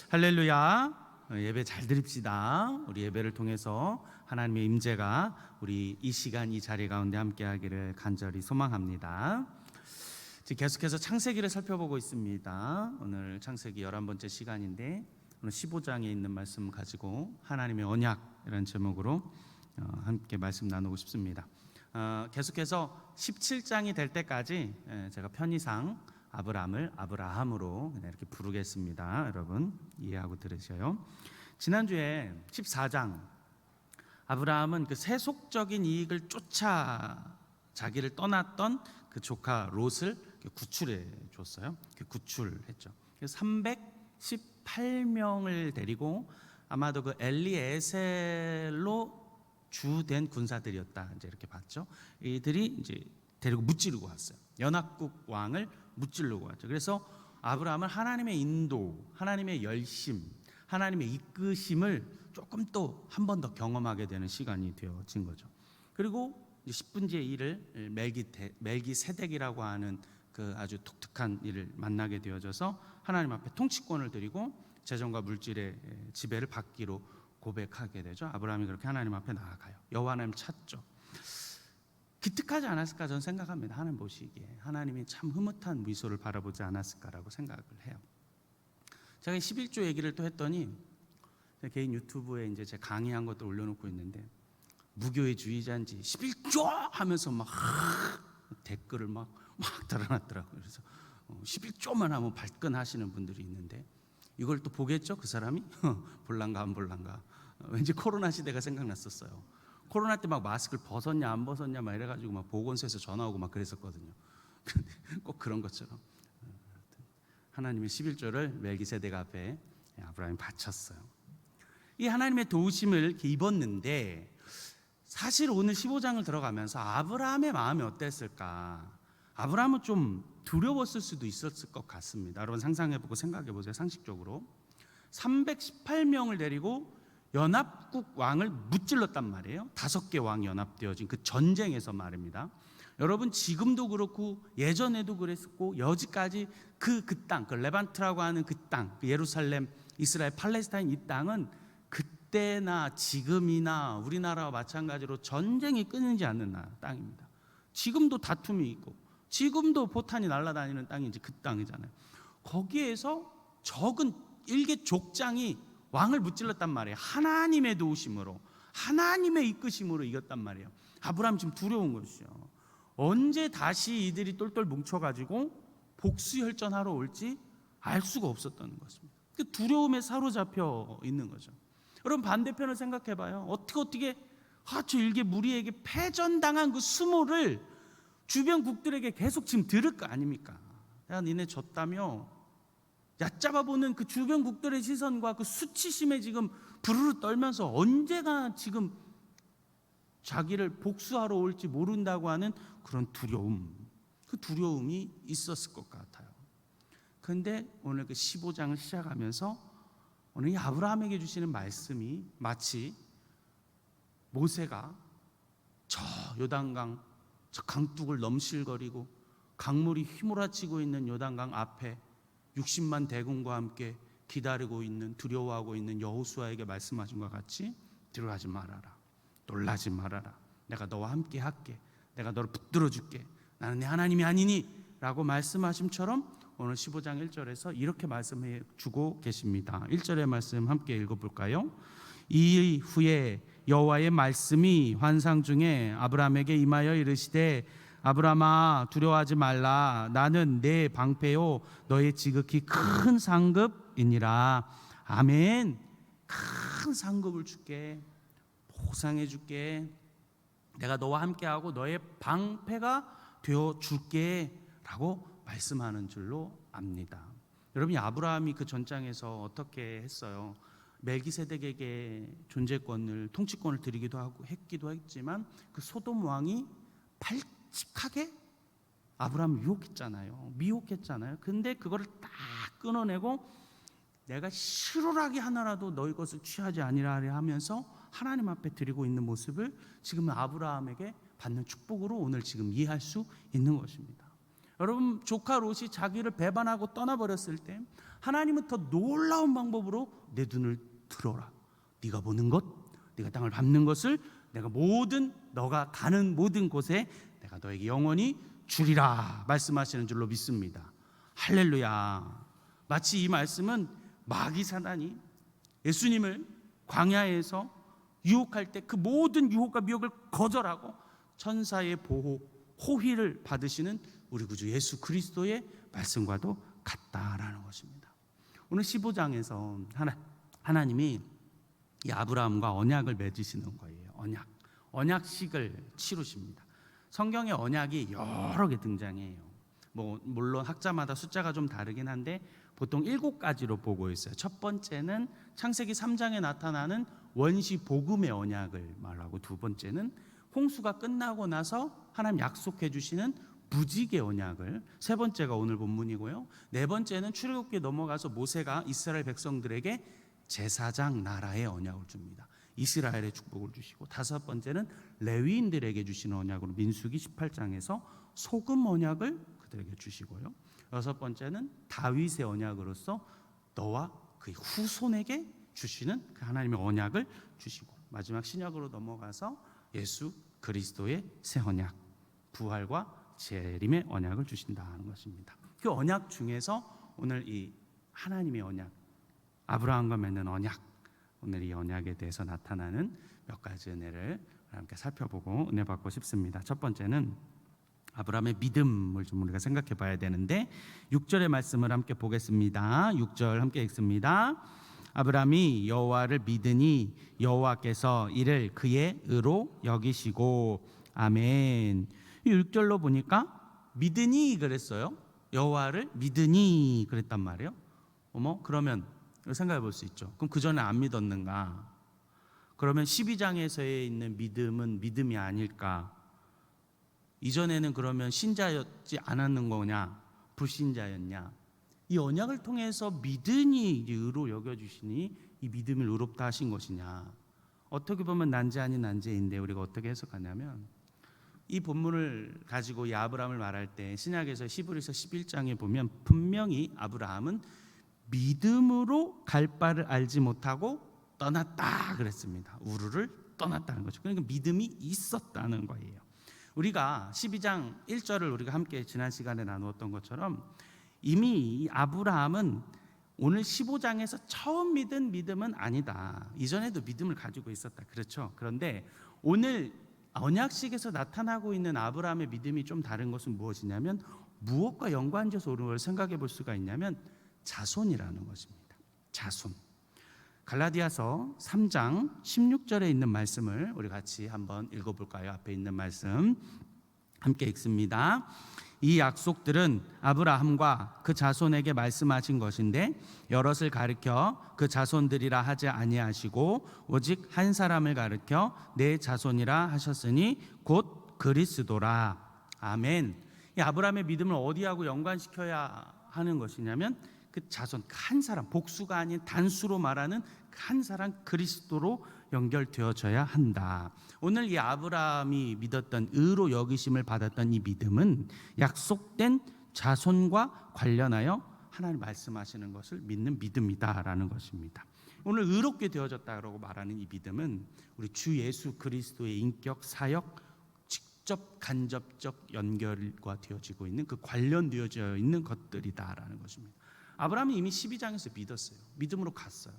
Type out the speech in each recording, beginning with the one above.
할렐루야. 예배 잘 드립시다. 우리 예배를 통해서 하나님의 임재가 우리 이 시간 이 자리 가운데 함께하기를 간절히 소망합니다. 지금 계속해서 창세기를 살펴보고 있습니다. 오늘 창세기 11번째 시간인데 오늘 15장에 있는 말씀 가지고 하나님의 언약이라는 제목으로 함께 말씀 나누고 싶습니다. 계속해서 17장이 될 때까지 제가 편의상 아브람을 아브라함으로 이렇게 부르겠습니다. 여러분 이해하고 들으셔요. 지난주에 14장 아브라함은 그 세속적인 이익을 쫓아 자기를 떠났던 그 조카 롯을 구출해 줬어요. 구출했죠. 318명을 데리고 아마도 그 엘리에셀로 주된 군사들이었다. 이제 이렇게 봤죠. 이들이 이제 데리고 무찌르고 왔어요. 연합국 왕을 무찌르고 왔죠. 그래서 아브라함은 하나님의 인도, 하나님의 열심, 하나님의 이끄심을 조금 또 한 번 더 경험하게 되는 시간이 되어진 거죠. 그리고 10분지의 일을 멜기세덱이라고 하는 그 아주 독특한 일을 만나게 되어져서 하나님 앞에 통치권을 드리고 재정과 물질의 지배를 받기로 고백하게 되죠. 아브라함이 그렇게 하나님 앞에 나아가요. 여호와 하나님 찾죠. 기특하지 않았을까 저는 생각합니다. 하나님 보시기에 하나님이 참 흐뭇한 미소를 바라보지 않았을까라고 생각을 해요. 제가 11조 얘기를 또 했더니 개인 유튜브에 이제 제 강의한 것도 올려놓고 있는데 무교의 주의자인지 11조 하면서 막 댓글을 막 달아놨더라고요. 그래서 11조만 하면 발끈하시는 분들이 있는데 이걸 또 보겠죠? 그 사람이? 볼란가 안 볼란가. 왠지 코로나 시대가 생각났었어요. 코로나 때 막 마스크를 벗었냐 안 벗었냐 막 이래가지고 막 보건소에서 전화 오고 막 그랬었거든요. 근데 꼭 그런 것처럼 하나님의 11조를 멜기세덱 앞에 아브라함이 바쳤어요. 이 하나님의 도우심을 이렇게 입었는데 사실 오늘 15장을 들어가면서 아브라함의 마음이 어땠을까? 아브라함은 좀 두려웠을 수도 있었을 것 같습니다. 여러분 상상해보고 생각해보세요. 상식적으로 318명을 데리고 연합국 왕을 무찔렀단 말이에요. 5개 왕이 연합되어진 그 전쟁에서 말입니다. 여러분 지금도 그렇고 예전에도 그랬었고 여지까지 그 땅, 그 레반트라고 하는 그 땅, 그 예루살렘, 이스라엘, 팔레스타인 이 땅은 그때나 지금이나 우리나라와 마찬가지로 전쟁이 끊이지 않는 땅입니다. 지금도 다툼이 있고 지금도 포탄이 날아다니는 땅인지 그 땅이잖아요. 거기에서 적은 일개 족장이 왕을 무찔렀단 말이에요. 하나님의 도우심으로, 하나님의 이끄심으로 이겼단 말이에요. 아브라함 지금 두려운 것이죠. 언제 다시 이들이 똘똘 뭉쳐가지고 복수혈전하러 올지 알 수가 없었다는 것입니다. 그 두려움에 사로잡혀 있는 거죠. 여러분 반대편을 생각해봐요. 어떻게 저 일개 무리에게 패전당한 그 수모를 주변 국들에게 계속 지금 들을 거 아닙니까? 야 니네 졌다며 얕잡아보는 그 주변 국들의 시선과 그 수치심에 지금 부르르 떨면서 언제가 지금 자기를 복수하러 올지 모른다고 하는 그런 두려움, 그 두려움이 있었을 것 같아요. 그런데 오늘 그 15장을 시작하면서 오늘 이 아브라함에게 주시는 말씀이 마치 모세가 저 요단강 저 강둑을 넘실거리고 강물이 휘몰아치고 있는 요단강 앞에 60만 대군과 함께 기다리고 있는 두려워하고 있는 여호수아에게 말씀하신 것 같이 두려워하지 말아라, 놀라지 말아라, 내가 너와 함께 할게, 내가 너를 붙들어 줄게, 나는 네 하나님이 아니니 라고 말씀하심처럼 오늘 15장 1절에서 이렇게 말씀해 주고 계십니다. 1절의 말씀 함께 읽어볼까요? 이 후에 여호와의 말씀이 환상 중에 아브라함에게 임하여 이르시되 아브라함아 두려워하지 말라, 나는 내 방패요 너의 지극히 큰 상급이니라. 아멘. 큰 상급을 줄게, 보상해 줄게, 내가 너와 함께하고 너의 방패가 되어 줄게 라고 말씀하는 줄로 압니다. 여러분이 아브라함이 그 전장에서 어떻게 했어요? 멜기세덱에게 존재권을, 통치권을 드리기도 하고 했기도 했지만 그 소돔 왕이 발칙하게 아브라함을 미혹했잖아요. 근데 그거를 딱 끊어내고 내가 실오라기 하나라도 너희 것을 취하지 아니라 하면서 하나님 앞에 드리고 있는 모습을 지금 아브라함에게 받는 축복으로 오늘 지금 이해할 수 있는 것입니다. 여러분, 조카 롯이 자기를 배반하고 떠나버렸을 때 하나님은 더 놀라운 방법으로 내 눈을 들어라. 네가 보는 것, 네가 땅을 밟는 것을 내가 너가 가는 모든 곳에 내가 너에게 영원히 주리라 말씀하시는 줄로 믿습니다. 할렐루야. 마치 이 말씀은 마귀 사단이 예수님을 광야에서 유혹할 때 그 모든 유혹과 미혹을 거절하고 천사의 보호, 호의를 받으시는 우리 구주 예수 그리스도의 말씀과도 같다라는 것입니다. 오늘 15장에서 하나님이 이 아브라함과 언약을 맺으시는 거예요. 언약식을 치르십니다. 성경에 언약이 여러 개 등장해요. 물론 학자마다 숫자가 좀 다르긴 한데 보통 7가지로 보고 있어요. 첫 번째는 창세기 3장에 나타나는 원시 복음의 언약을 말하고, 두 번째는 홍수가 끝나고 나서 하나님 약속해 주시는 무지개 언약을, 세 번째가 오늘 본문이고요. 네 번째는 출애굽기에 넘어가서 모세가 이스라엘 백성들에게 제사장 나라의 언약을 줍니다. 이스라엘의 축복을 주시고, 다섯 번째는 레위인들에게 주시는 언약으로 민수기 18장에서 소금 언약을 그들에게 주시고요. 여섯 번째는 다윗의 언약으로서 너와 그의 후손에게 주시는 그 하나님의 언약을 주시고, 마지막 신약으로 넘어가서 예수 그리스도의 새 언약, 부활과 재림의 언약을 주신다는 것입니다. 그 언약 중에서 오늘 이 하나님의 언약, 아브라함과 맺는 언약, 오늘 이 언약에 대해서 나타나는 몇 가지 은혜를 함께 살펴보고 은혜 받고 싶습니다. 첫 번째는 아브라함의 믿음을 좀 우리가 생각해 봐야 되는데, 6절의 말씀을 함께 보겠습니다. 6절 함께 읽습니다. 아브라함이 여호와를 믿으니 여호와께서 이를 그의 의로 여기시고. 아멘. 이 6절로 보니까 믿으니 그랬어요. 여호와를 믿으니 그랬단 말이에요. 그러면 생각해 볼 수 있죠. 그럼 그 전에 안 믿었는가? 그러면 12장에서에 있는 믿음은 믿음이 아닐까? 이전에는 그러면 신자였지 않았는 거냐? 불신자였냐? 이 언약을 통해서 믿으니 의로 여겨주시니 이 믿음을 의롭다 하신 것이냐? 어떻게 보면 난제 아닌 난제인데 우리가 어떻게 해석하냐면, 이 본문을 가지고 이 아브라함을 말할 때 신약에서 히브리서 11장에 보면 분명히 아브라함은 믿음으로 갈 바를 알지 못하고 떠났다 그랬습니다. 우르를 떠났다는 거죠. 그러니까 믿음이 있었다는 거예요. 우리가 12장 1절을 우리가 함께 지난 시간에 나누었던 것처럼 이미 이 아브라함은 오늘 15장에서 처음 믿은 믿음은 아니다. 이전에도 믿음을 가지고 있었다. 그렇죠. 그런데 오늘 언약식에서 나타나고 있는 아브라함의 믿음이 좀 다른 것은 무엇이냐면, 무엇과 연관지어서 우리가 생각해 볼 수가 있냐면 자손이라는 것입니다. 자손. 갈라디아서 3장 16절에 있는 말씀을 우리 같이 한번 읽어볼까요? 앞에 있는 말씀 함께 읽습니다. 이 약속들은 아브라함과 그 자손에게 말씀하신 것인데 여럿을 가리켜 그 자손들이라 하지 아니하시고 오직 한 사람을 가리켜 내 자손이라 하셨으니 곧 그리스도라. 아멘. 이 아브라함의 믿음을 어디하고 연관시켜야 하는 것이냐면 그 자손, 한 사람, 복수가 아닌 단수로 말하는 한 사람 그리스도로 연결되어져야 한다. 오늘 이 아브라함이 믿었던 의로 여기심을 받았던 이 믿음은 약속된 자손과 관련하여 하나님 말씀하시는 것을 믿는 믿음이다라는 것입니다. 오늘 의롭게 되어졌다고 말하는 이 믿음은 우리 주 예수 그리스도의 인격, 사역, 직접 간접적 연결과 되어지고 있는, 그 관련되어져 있는 것들이다라는 것입니다. 아브라함이 이미 12장에서 믿었어요. 믿음으로 갔어요.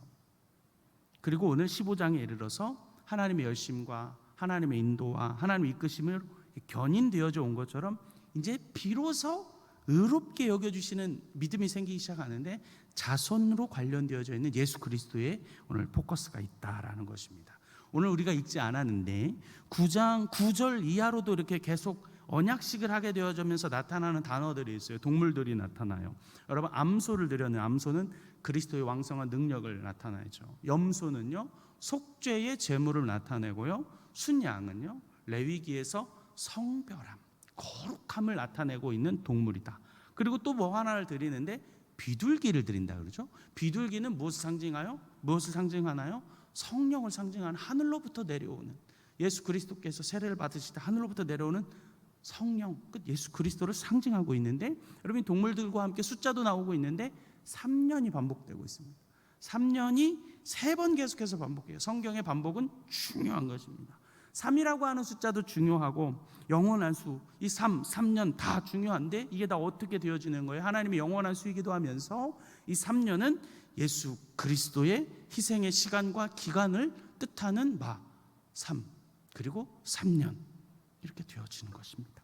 그리고 오늘 15장에 이르러서 하나님의 열심과 하나님의 인도와 하나님의 이끄심을 견인되어져 온 것처럼 이제 비로소 의롭게 여겨주시는 믿음이 생기기 시작하는데, 자손으로 관련되어져 있는 예수 그리스도에 오늘 포커스가 있다라는 것입니다. 오늘 우리가 읽지 않았는데 9장 9절 이하로도 이렇게 계속 언약식을 하게 되어지면서 나타나는 단어들이 있어요. 동물들이 나타나요. 여러분, 암소를 드려는, 암소는 그리스도의 왕성한 능력을 나타내죠. 염소는요 속죄의 제물을 나타내고요, 순양은요 레위기에서 성별함, 거룩함을 나타내고 있는 동물이다. 그리고 또 뭐 하나를 드리는데 비둘기를 드린다 그러죠. 비둘기는 무엇을 상징하여? 무엇을 상징하나요? 성령을 상징하는, 하늘로부터 내려오는, 예수 그리스도께서 세례를 받으실 때 하늘로부터 내려오는 성령, 예수 그리스도를 상징하고 있는데, 여러분 동물들과 함께 숫자도 나오고 있는데 3년이 반복되고 있습니다. 3년이 3번 계속해서 반복해요. 성경의 반복은 중요한 것입니다. 3이라고 하는 숫자도 중요하고 영원한 수, 이 3년 다 중요한데 이게 다 어떻게 되어지는 거예요? 하나님의 영원한 수이기도 하면서 이 3년은 예수 그리스도의 희생의 시간과 기간을 뜻하는 3, 그리고 3년 이렇게 되어지는 것입니다.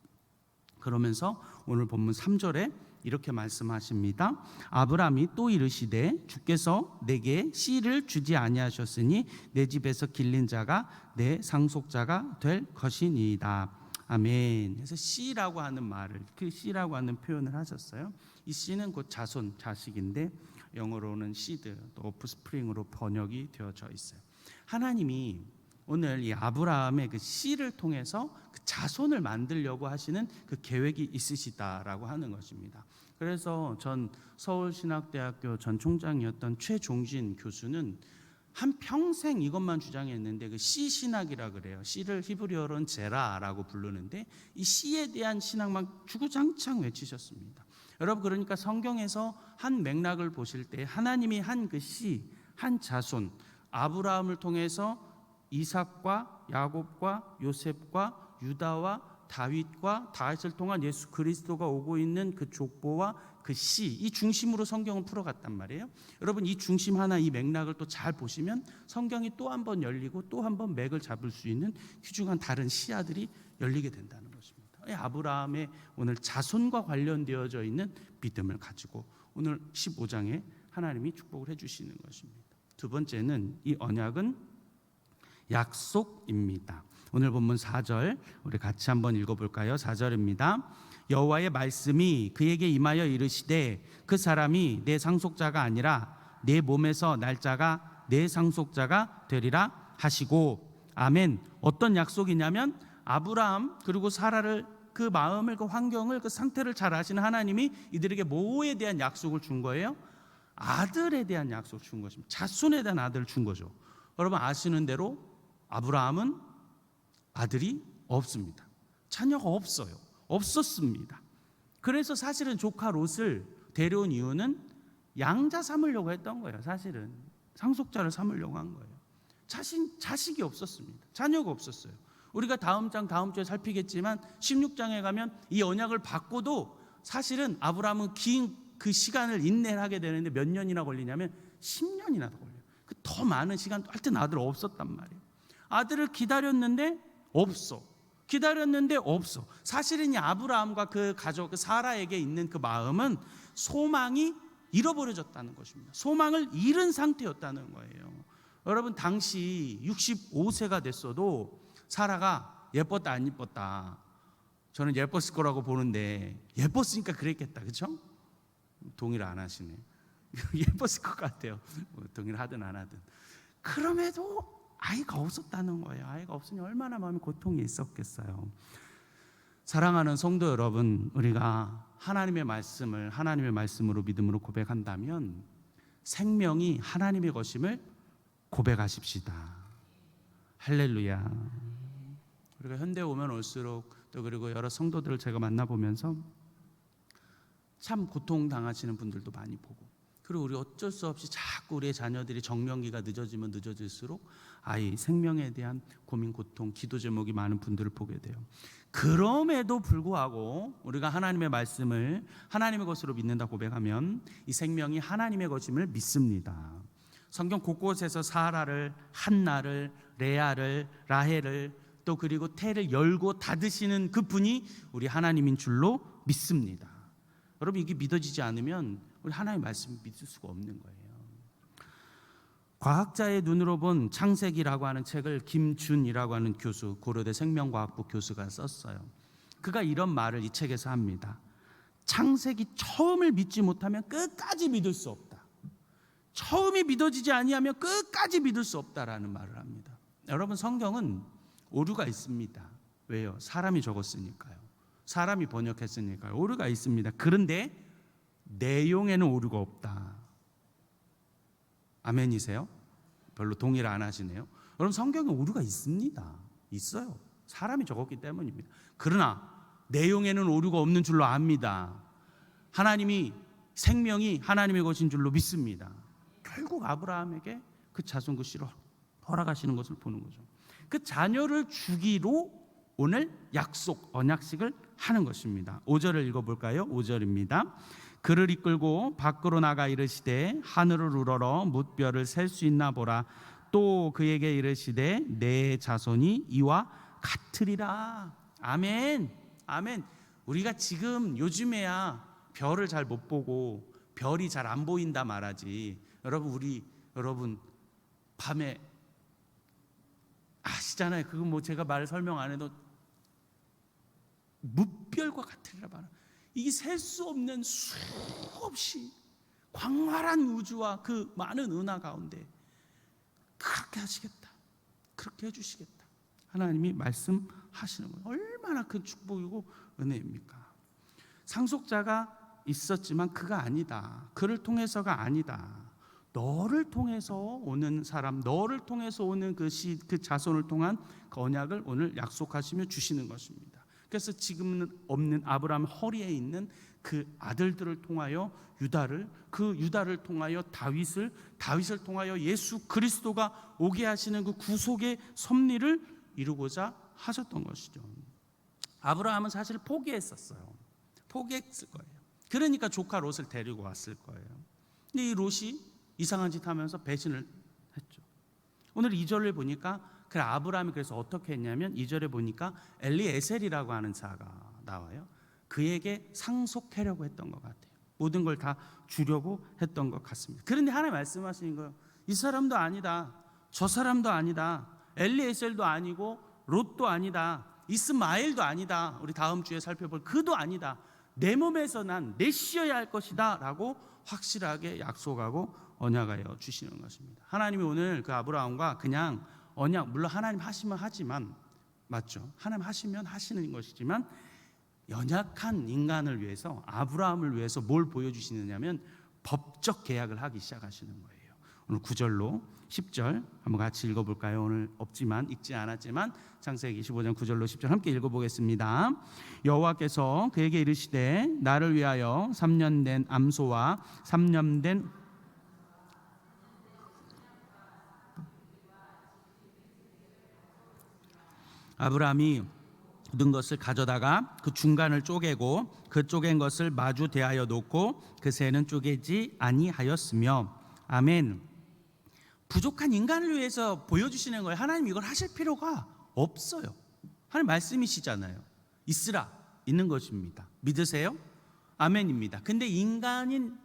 그러면서 오늘 본문 3절에 이렇게 말씀하십니다. 아브라함이 또 이르시되 주께서 내게 씨를 주지 아니하셨으니 내 집에서 길린 자가 내 상속자가 될 것이니이다. 아멘. 그래서 씨라고 하는 말을, 그 씨라고 하는 표현을 하셨어요. 이 씨는 곧 자손, 자식인데 영어로는 seed, 또 offspring으로 번역이 되어져 있어요. 하나님이 오늘 이 아브라함의 그 씨를 통해서 그 자손을 만들려고 하시는 그 계획이 있으시다라고 하는 것입니다. 그래서 전 서울신학대학교 전 총장이었던 최종진 교수는 한 평생 이것만 주장했는데, 그 씨 신학이라 그래요. 씨를 히브리어로는 제라라고 부르는데 이 씨에 대한 신학만 주구장창 외치셨습니다. 여러분, 그러니까 성경에서 한 맥락을 보실 때 하나님이 한 그 씨, 한 자손, 아브라함을 통해서 이삭과 야곱과 요셉과 유다와 다윗과 다윗을 통한 예수 그리스도가 오고 있는 그 족보와 그 씨, 이 중심으로 성경을 풀어갔단 말이에요. 여러분, 이 중심 하나, 이 맥락을 또 잘 보시면 성경이 또 한 번 열리고 또 한 번 맥을 잡을 수 있는 귀중한 다른 씨앗들이 열리게 된다는 것입니다. 아브라함의 오늘 자손과 관련되어져 있는 믿음을 가지고 오늘 15장에 하나님이 축복을 해주시는 것입니다. 두 번째는 이 언약은 약속입니다. 오늘 본문 4절 우리 같이 한번 읽어볼까요? 4절입니다. 여호와의 말씀이 그에게 임하여 이르시되 그 사람이 내 상속자가 아니라 내 몸에서 날짜가 내 상속자가 되리라 하시고. 아멘. 어떤 약속이냐면 아브라함 그리고 사라를, 그 마음을, 그 환경을, 그 상태를 잘 아시는 하나님이 이들에게 뭐에 대한 약속을 준 거예요? 아들에 대한 약속을 준 것입니다. 자손에 대한 아들을 준 거죠. 여러분 아시는 대로 아브라함은 아들이 없습니다. 자녀가 없어요. 없었습니다. 그래서 사실은 조카 롯을 데려온 이유는 양자 삼으려고 했던 거예요. 사실은 상속자를 삼으려고 한 거예요. 자식이 없었습니다. 자녀가 없었어요. 우리가 다음 주에 살피겠지만 16장에 가면 이 언약을 받고도 사실은 아브라함은 긴 그 시간을 인내를 하게 되는데 몇 년이나 걸리냐면 10년이나 더 걸려요. 더 많은 시간, 하여튼 아들 없었단 말이에요. 아들을 기다렸는데 없어. 기다렸는데 없어. 사실은 이 아브라함과 그 가족, 그 사라에게 있는 그 마음은 소망이 잃어버려졌다는 것입니다. 소망을 잃은 상태였다는 거예요. 여러분, 당시 65세가 됐어도 사라가 예뻤다 안 예뻤다? 저는 예뻤을 거라고 보는데 예뻤으니까 그랬겠다. 그렇죠? 동의를 안 하시네. 예뻤을 것 같아요. 동의를 하든 안 하든. 그럼에도 아이가 없었다는 거예요. 아이가 없으니 얼마나 마음에 고통이 있었겠어요. 사랑하는 성도 여러분, 우리가 하나님의 말씀으로 믿음으로 고백한다면 생명이 하나님의 것임을 고백하십시다. 할렐루야. 우리가 현대에 오면 올수록, 또 그리고 여러 성도들을 제가 만나보면서 참 고통당하시는 분들도 많이 보고, 그리고 우리 어쩔 수 없이 자꾸 우리의 자녀들이 정년기가 늦어지면 늦어질수록 아이 생명에 대한 고민, 고통, 기도 제목이 많은 분들을 보게 돼요. 그럼에도 불구하고 우리가 하나님의 말씀을 하나님의 것으로 믿는다 고백하면 이 생명이 하나님의 것임을 믿습니다. 성경 곳곳에서 사라를, 한나를, 레아를, 라헬을, 또 그리고 태를 열고 닫으시는 그분이 우리 하나님인 줄로 믿습니다. 여러분, 이게 믿어지지 않으면 우리 하나님의 말씀을 믿을 수가 없는 거예요. 과학자의 눈으로 본 창세기라고 하는 책을 김준이라고 하는 교수, 고려대 생명과학부 교수가 썼어요. 그가 이런 말을 이 책에서 합니다. 창세기 처음을 믿지 못하면 끝까지 믿을 수 없다. 처음이 믿어지지 아니하면 끝까지 믿을 수 없다라는 말을 합니다. 여러분, 성경은 오류가 있습니다. 왜요? 사람이 적었으니까요. 사람이 번역했으니까요. 오류가 있습니다. 그런데 내용에는 오류가 없다. 아멘이세요? 별로 동의를 안 하시네요. 여러분, 성경에 오류가 있습니다. 있어요. 사람이 적었기 때문입니다. 그러나 내용에는 오류가 없는 줄로 압니다. 하나님이 생명이 하나님의 것인 줄로 믿습니다. 결국 아브라함에게 그 자손 그 씨를 허락하시는 것을 보는 거죠. 그 자녀를 주기로 오늘 약속 언약식을 하는 것입니다. 5절을 읽어볼까요? 5절입니다. 그를 이끌고 밖으로 나가 이르시되 하늘을 우러러 뭇별을 셀 수 있나 보라. 또 그에게 이르시되 내 자손이 이와 같으리라. 아멘. 아멘. 우리가 지금 요즘에야 별을 잘 못 보고 별이 잘 안 보인다 말하지. 여러분 밤에 아시잖아요. 그거 뭐 제가 말 설명 안 해도 뭇별과 같으리라 말하. 이게 셀 수 없는 수없이 광활한 우주와 그 많은 은하 가운데 그렇게 하시겠다, 그렇게 해주시겠다, 하나님이 말씀하시는 거예요. 얼마나 큰 축복이고 은혜입니까? 상속자가 있었지만 그가 아니다, 그를 통해서가 아니다, 너를 통해서 오는 사람, 너를 통해서 오는 그 자손을 통한 그 언약을 오늘 약속하시며 주시는 것입니다. 그래서 지금은 없는 아브라함 허리에 있는 그 아들들을 통하여 유다를 통하여 다윗을 통하여 예수 그리스도가 오게 하시는 그 구속의 섭리를 이루고자 하셨던 것이죠. 아브라함은 사실 포기했을 거예요. 그러니까 조카 롯을 데리고 왔을 거예요. 근데 이 롯이 이상한 짓 하면서 배신을 했죠. 오늘 2절을 보니까 아브라함이 그래서 어떻게 했냐면 2절에 보니까 엘리에셀이라고 하는 자가 나와요. 그에게 상속하려고 했던 것 같아요. 모든 걸 다 주려고 했던 것 같습니다. 그런데 하나님 말씀하시는 거예요. 이 사람도 아니다, 저 사람도 아니다, 엘리에셀도 아니고 롯도 아니다, 이스마엘도 아니다, 우리 다음 주에 살펴볼 그도 아니다, 내 몸에서 난 메시아야 할 것이다 라고 확실하게 약속하고 언약하여 주시는 것입니다. 하나님이 오늘 그 아브라함과 그냥 언약, 물론 하나님 하시면 하지만, 맞죠? 하나님 하시면 하시는 것이지만 연약한 인간을 위해서, 아브라함을 위해서 뭘 보여주시느냐면 법적 계약을 하기 시작하시는 거예요. 오늘 9절로 10절 한번 같이 읽어볼까요? 오늘 없지만, 읽지 않았지만 창세기 25장 9절로 10절 함께 읽어보겠습니다. 여호와께서 그에게 이르시되 나를 위하여 3년 된 암소와 3년 된 아브라함이 얻은 것을 가져다가 그 중간을 쪼개고 그 쪼갠 것을 마주 대하여 놓고 그 새는 쪼개지 아니하였으며. 아멘. 부족한 인간을 위해서 보여주시는 거예요. 하나님 이걸 하실 필요가 없어요. 하나님 말씀이시잖아요. 있으라, 있는 것입니다. 믿으세요? 아멘입니다. 근데 인간인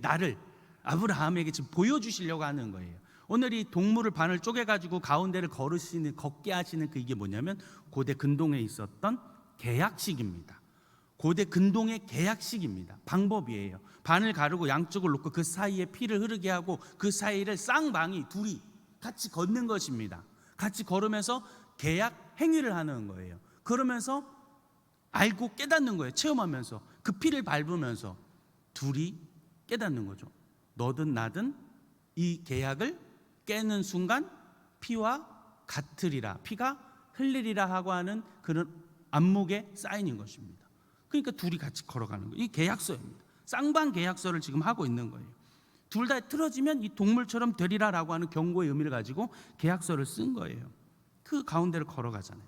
나를 아브라함에게 지금 보여주시려고 하는 거예요. 오늘 이 동물을 반을 쪼개가지고 가운데를 걷게 하시는 그 이게 뭐냐면 고대 근동에 있었던 계약식입니다. 고대 근동의 계약식입니다. 방법이에요. 반을 가르고 양쪽을 놓고 그 사이에 피를 흐르게 하고 그 사이를 쌍방이 둘이 같이 걷는 것입니다. 같이 걸으면서 계약 행위를 하는 거예요. 그러면서 알고 깨닫는 거예요. 체험하면서 그 피를 밟으면서 둘이 깨닫는 거죠. 너든 나든 이 계약을 깨는 순간 피와 같으리라, 피가 흘리리라 하고 하는 그런 안목의 사인인 것입니다. 그러니까 둘이 같이 걸어가는 거예요. 이 계약서입니다. 쌍방 계약서를 지금 하고 있는 거예요. 둘 다 틀어지면 이 동물처럼 되리라라고 하는 경고의 의미를 가지고 계약서를 쓴 거예요. 그 가운데를 걸어가잖아요.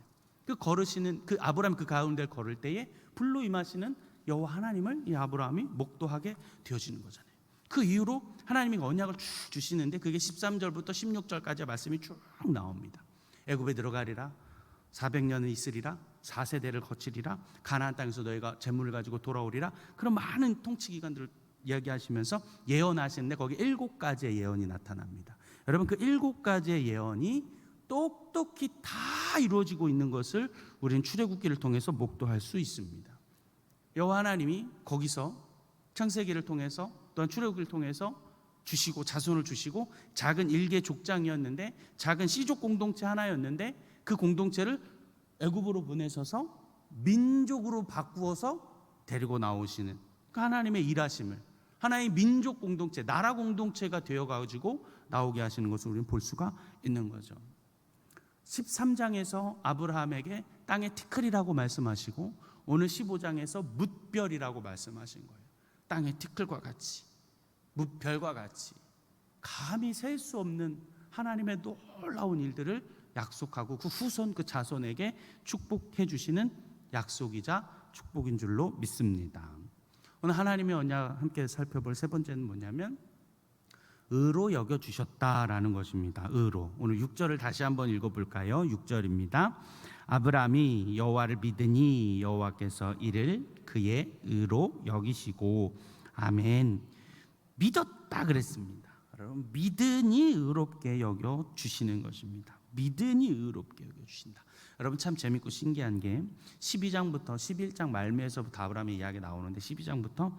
그 걸으시는 그 아브라함 그 가운데를 걸을 때에 불로 임하시는 여호와 하나님을 이 아브라함이 목도하게 되어지는 거잖아요. 그 이후로 하나님이 언약을 쭉 주시는데 그게 13절부터 16절까지 말씀이 쭉 나옵니다. 애굽에 들어가리라, 400년을 있으리라, 4세대를 거치리라, 가나안 땅에서 너희가 재물을 가지고 돌아오리라, 그런 많은 통치 기간들을 이야기하시면서 예언하시는데 거기 7가지의 예언이 나타납니다. 여러분 그 7가지의 예언이 똑똑히 다 이루어지고 있는 것을 우리는 출애굽기를 통해서 목도할 수 있습니다. 여호와 하나님이 거기서 창세기를 통해서 또한 출애굽기를 통해서 주시고 자손을 주시고 작은 일개 족장이었는데 작은 씨족 공동체 하나였는데 그 공동체를 애굽으로 보내셔서 민족으로 바꾸어서 데리고 나오시는 그 하나님의 일하심을 하나의 민족 공동체, 나라 공동체가 되어가지고 나오게 하시는 것을 우리는 볼 수가 있는 거죠. 13장에서 아브라함에게 땅의 티끌이라고 말씀하시고 오늘 15장에서 뭇별이라고 말씀하신 거예요. 땅의 티끌과 같이, 뭇별과 같이 감히 셀 수 없는 하나님의 놀라운 일들을 약속하고 그 후손, 그 자손에게 축복해 주시는 약속이자 축복인 줄로 믿습니다. 오늘 하나님의 언약 함께 살펴볼 세 번째는 뭐냐면 의로 여겨주셨다라는 것입니다. 의로. 오늘 6절을 다시 한번 읽어볼까요? 6절입니다. 아브라함이 여호와를 믿으니 여호와께서 이를 그의 의로 여기시고, 아멘. 믿었다 그랬습니다. 여러분, 믿으니 의롭게 여겨주시는 것입니다. 믿으니 의롭게 여겨주신다. 여러분, 참 재밌고 신기한 게 12장부터 11장 말미에서부터 아브라함의 이야기 나오는데, 12장부터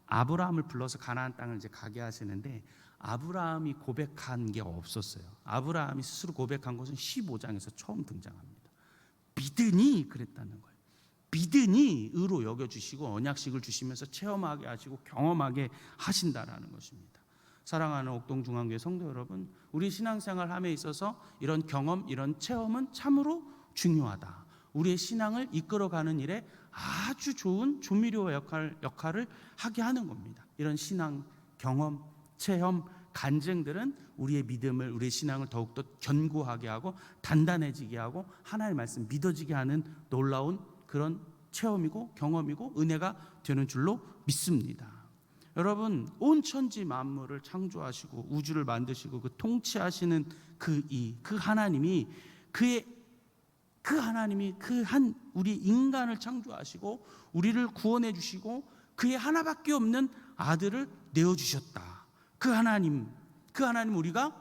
아브라함을 불러서 가나안 땅을 이제 가게 하시는데 아브라함이 고백한 게 없었어요. 아브라함이 스스로 고백한 것은 15장에서 처음 등장합니다. 믿으니 그랬다는 거예요. 믿으니 의로 여겨주시고 언약식을 주시면서 체험하게 하시고 경험하게 하신다라는 것입니다. 사랑하는 옥동중앙교회 성도 여러분, 우리 신앙생활 함에 있어서 이런 경험, 이런 체험은 참으로 중요하다. 우리의 신앙을 이끌어가는 일에 아주 좋은 조미료 역할을 하게 하는 겁니다. 이런 신앙, 경험, 체험, 간증들은 우리의 믿음을, 우리의 신앙을 더욱더 견고하게 하고 단단해지게 하고 하나님의 말씀 믿어지게 하는 놀라운 그런 체험이고 경험이고 은혜가 되는 줄로 믿습니다. 여러분, 온 천지 만물을 창조하시고 우주를 만드시고 그 통치하시는 그 하나님이 우리 인간을 창조하시고 우리를 구원해 주시고 그의 하나밖에 없는 아들을 내어 주셨다. 그 하나님 우리가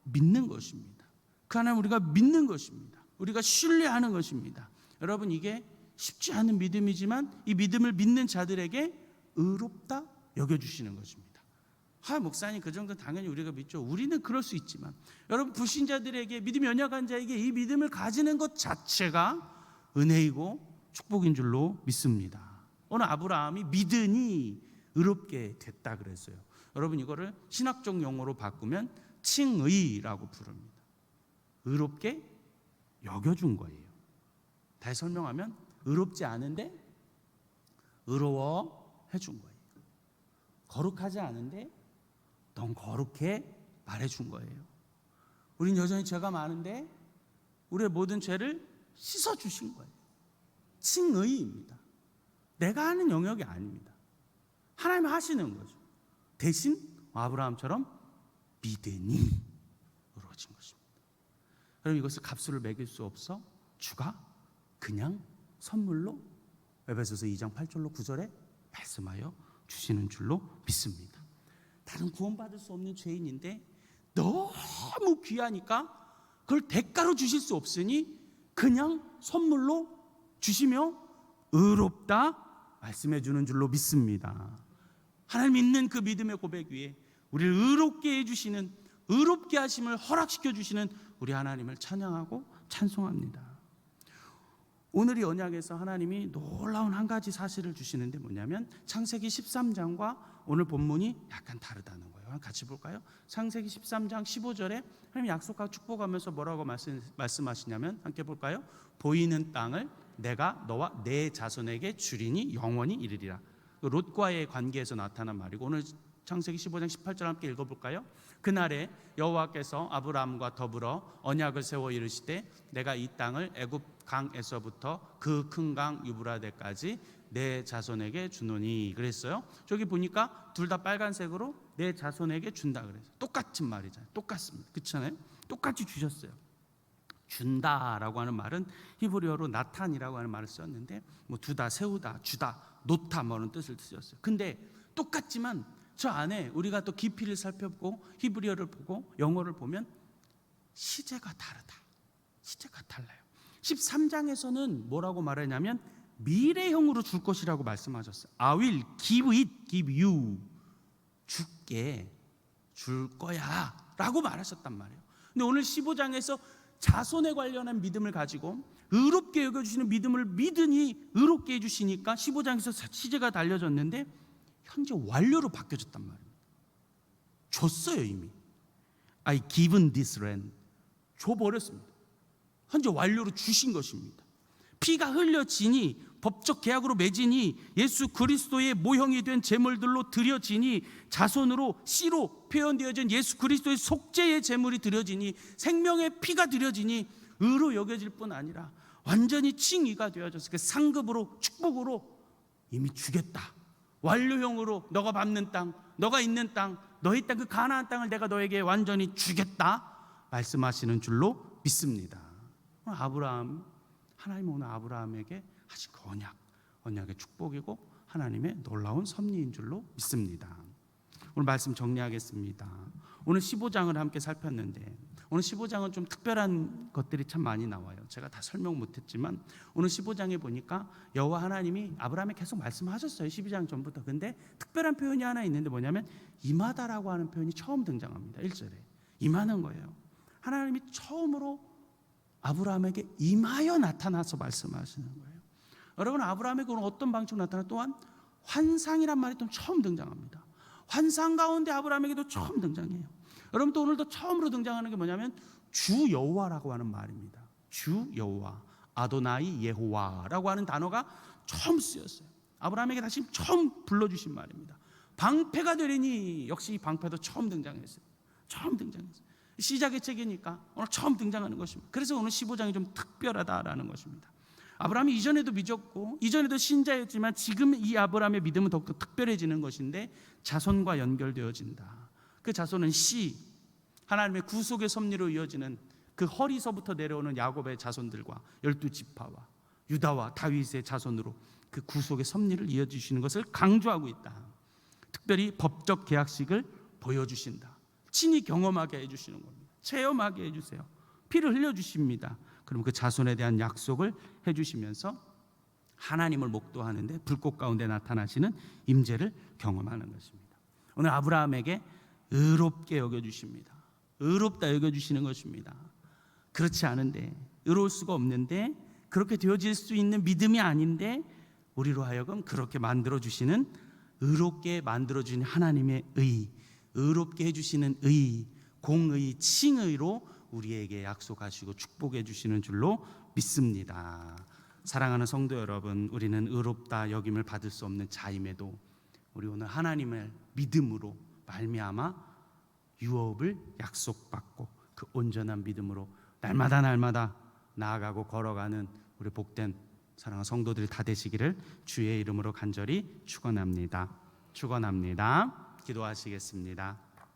믿는 것입니다. 그 하나님 우리가 믿는 것입니다. 우리가 신뢰하는 것입니다. 여러분, 이게 쉽지 않은 믿음이지만 이 믿음을 믿는 자들에게 의롭다 여겨주시는 것입니다. 목사님, 그 정도는 당연히 우리가 믿죠. 우리는 그럴 수 있지만 여러분, 불신자들에게, 믿음이 연약한 자에게 이 믿음을 가지는 것 자체가 은혜이고 축복인 줄로 믿습니다. 오늘 아브라함이 믿으니 의롭게 됐다 그랬어요. 여러분, 이거를 신학적 용어로 바꾸면 칭의라고 부릅니다. 의롭게 여겨준 거예요. 다시 설명하면 의롭지 않은데 의로워해 준 거예요. 거룩하지 않은데 넌 거룩해 말해준 거예요. 우린 여전히 죄가 많은데 우리의 모든 죄를 씻어주신 거예요. 칭의입니다. 내가 하는 영역이 아닙니다. 하나님 하시는 거죠. 대신 아브라함처럼 믿으니 이루어진 것입니다. 여러분, 이것을 값으로 매길 수 없어 주가 그냥 선물로 에베소서 2장 8절로 9절에 말씀하여 주시는 줄로 믿습니다. 다른 구원받을 수 없는 죄인인데 너무 귀하니까 그걸 대가로 주실 수 없으니 그냥 선물로 주시며 의롭다 말씀해 주는 줄로 믿습니다. 하나님 믿는 그 믿음의 고백 위에 우리를 의롭게 해주시는, 의롭게 하심을 허락시켜 주시는 우리 하나님을 찬양하고 찬송합니다. 오늘 이 언약에서 하나님이 놀라운 한 가지 사실을 주시는데 뭐냐면 창세기 13장과 오늘 본문이 약간 다르다는 거예요. 같이 볼까요? 창세기 13장 15절에 하나님 약속하고 축복하면서 뭐라고 말씀하시냐면 함께 볼까요? 보이는 땅을 내가 너와 내 자손에게 주리니 영원히 이르리라. 롯과의 관계에서 나타난 말이고, 오늘 창세기 15장 18절 함께 읽어볼까요? 그날에 여호와께서 아브라함과 더불어 언약을 세워 이르시되 내가 이 땅을 애굽 강에서부터 그 큰 강 유브라데까지 내 자손에게 주노니 그랬어요. 저기 보니까 둘 다 빨간색으로 내 자손에게 준다 그랬어요. 똑같은 말이잖아요. 똑같습니다. 그렇잖아요. 똑같이 주셨어요. 준다라고 하는 말은 히브리어로 나탄이라고 하는 말을 썼는데 뭐 두다, 세우다, 주다, 놓다 뭐는 뜻을 쓰였어요. 근데 똑같지만 저 안에 우리가 또 깊이를 살펴보고 히브리어를 보고 영어를 보면 시제가 다르다. 시제가 달라요. 13장에서는 뭐라고 말하냐면 미래형으로 줄 것이라고 말씀하셨어요. I will give it, give you. 줄게, 줄 거야 라고 말하셨단 말이에요. 근데 오늘 15장에서 자손에 관련한 믿음을 가지고 의롭게 여겨주시는 믿음을 믿으니 의롭게 해주시니까 15장에서 시제가 달려졌는데 현재 완료로 바뀌어졌단 말입니다. 줬어요. 이미 I given this land, 줘버렸습니다. 현재 완료로 주신 것입니다. 피가 흘려지니 법적 계약으로 맺으니 예수 그리스도의 모형이 된 제물들로 드려지니 자손으로 씨로 표현되어진 예수 그리스도의 속죄의 제물이 드려지니 생명의 피가 드려지니 의로 여겨질 뿐 아니라 완전히 칭의가 되어져서 그 상급으로 축복으로 이미 주겠다. 완료형으로 너가 밟는 땅, 너가 있는 땅, 너의 땅 그 가나안 땅을 내가 너에게 완전히 주겠다 말씀하시는 줄로 믿습니다. 하나님 오늘 아브라함에게 하신 그 언약의 축복이고 하나님의 놀라운 섭리인 줄로 믿습니다. 오늘 말씀 정리하겠습니다. 오늘 15장을 함께 살폈는데 오늘 15장은 좀 특별한 것들이 참 많이 나와요. 제가 다 설명 못했지만 오늘 15장에 보니까 여호와 하나님이 아브라함에 계속 말씀하셨어요. 12장 전부터. 근데 특별한 표현이 하나 있는데 뭐냐면 임하다라고 하는 표현이 처음 등장합니다. 1절에 임하는 거예요. 하나님이 처음으로 아브라함에게 임하여 나타나서 말씀하시는 거예요. 여러분, 아브라함에게 오늘 어떤 방식으로 나타나? 또한 환상이란 말이 또 처음 등장합니다. 환상 가운데 아브라함에게도 처음 등장해요. 여러분, 또 오늘도 처음으로 등장하는 게 뭐냐면 주 여호와라고 하는 말입니다. 주 여호와, 아도나이 예호와라고 하는 단어가 처음 쓰였어요. 아브라함에게 다시 처음 불러주신 말입니다. 방패가 되리니 역시 이 방패도 처음 등장했어요. 처음 등장했어요. 시작의 책이니까 오늘 처음 등장하는 것입니다. 그래서 오늘 15장이 좀 특별하다라는 것입니다. 아브라함이 이전에도 믿었고 이전에도 신자였지만 지금 이 아브라함의 믿음은 더욱더 특별해지는 것인데 자손과 연결되어진다. 그 자손은 하나님의 구속의 섭리로 이어지는 그 허리서부터 내려오는 야곱의 자손들과 12지파와 유다와 다윗의 자손으로 그 구속의 섭리를 이어주시는 것을 강조하고 있다. 특별히 법적 계약식을 보여주신다. 친히 경험하게 해주시는 겁니다. 체험하게 해주세요. 피를 흘려주십니다. 그럼 그 자손에 대한 약속을 해주시면서 하나님을 목도하는데 불꽃 가운데 나타나시는 임재를 경험하는 것입니다. 오늘 아브라함에게 의롭게 여겨주십니다. 의롭다 여겨주시는 것입니다. 그렇지 않은데, 의로울 수가 없는데, 그렇게 되어질 수 있는 믿음이 아닌데 우리로 하여금 그렇게 만들어주시는, 의롭게 만들어주시는 하나님의 의, 의롭게 해주시는 의, 공의, 칭의로 우리에게 약속하시고 축복해 주시는 줄로 믿습니다. 사랑하는 성도 여러분, 우리는 의롭다 여김을 받을 수 없는 자임에도 우리 오늘 하나님을 믿음으로 말미암아 유업을 약속받고 그 온전한 믿음으로 날마다 나아가고 걸어가는 우리 복된 사랑하는 성도들이 다 되시기를 주의 이름으로 간절히 축원합니다. 기도하시겠습니다.